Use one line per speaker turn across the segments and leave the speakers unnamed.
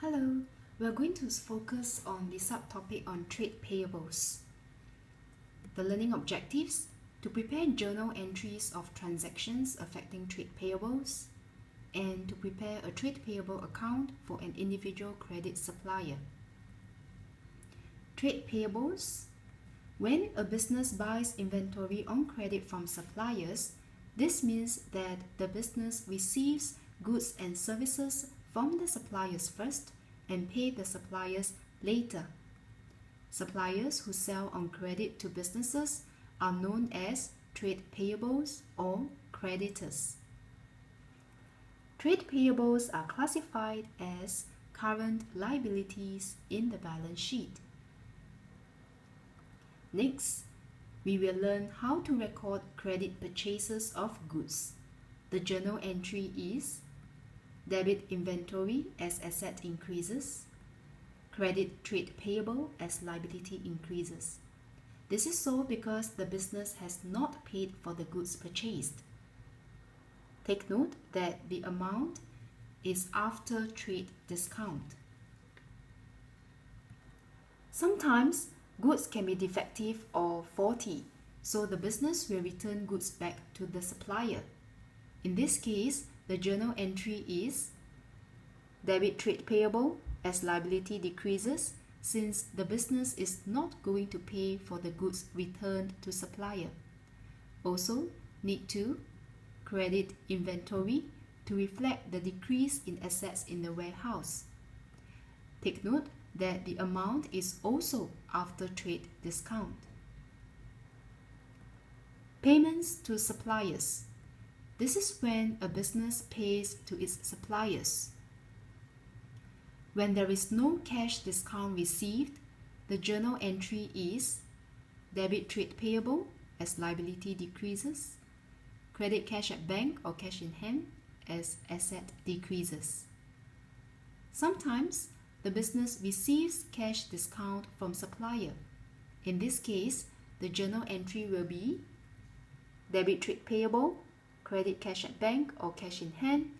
Hello, we are going to focus on the subtopic on trade payables. The learning objectives: to prepare journal entries of transactions affecting trade payables, and to prepare a trade payable account for an individual credit supplier. Trade payables: when a business buys inventory on credit from suppliers, this means that the business receives goods and services from the suppliers first and pay the suppliers later. Suppliers who sell on credit to businesses are known as trade payables or creditors. Trade payables are classified as current liabilities in the balance sheet. Next, we will learn how to record credit purchases of goods. The journal entry is: debit inventory as asset increases, credit trade payable as liability increases. This is so because the business has not paid for the goods purchased. Take note that the amount is after trade discount. Sometimes goods can be defective or faulty, so the business will return goods back to the supplier. In this case, the journal entry is: debit trade payable as liability decreases, since the business is not going to pay for the goods returned to supplier. Also, need to credit inventory to reflect the decrease in assets in the warehouse. Take note that the amount is also after trade discount. Payments to suppliers. This is when a business pays to its suppliers. When there is no cash discount received, the journal entry is: debit trade payable as liability decreases, credit cash at bank or cash in hand as asset decreases. Sometimes the business receives cash discount from supplier. In this case, the journal entry will be: debit trade payable, credit cash at bank or cash in hand,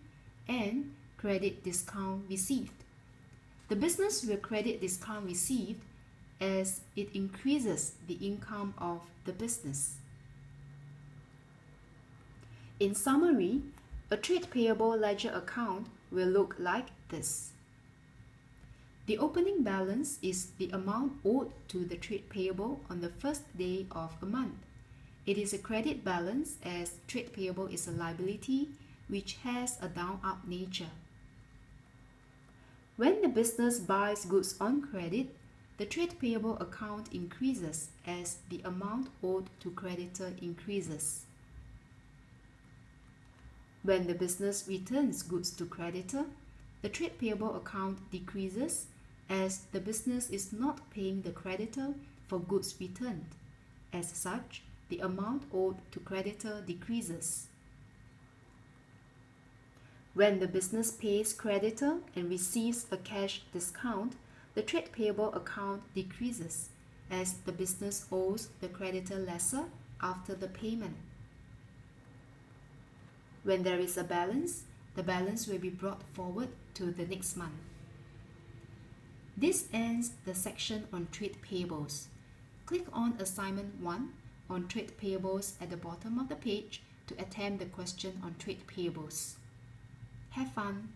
and credit discount received. The business will credit discount received as it increases the income of the business. In summary, a trade payable ledger account will look like this. The opening balance is the amount owed to the trade payable on the first day of a month. It is a credit balance as trade payable is a liability which has a down-up nature. When the business buys goods on credit, the trade payable account increases as the amount owed to creditor increases. When the business returns goods to creditor, the trade payable account decreases as the business is not paying the creditor for goods returned. As such, the amount owed to creditor decreases. When the business pays creditor and receives a cash discount, the trade payable account decreases as the business owes the creditor lesser after the payment. When there is a balance, the balance will be brought forward to the next month. This ends the section on trade payables. Click on Assignment 1 on trade payables at the bottom of the page to attempt the question on trade payables. Have fun!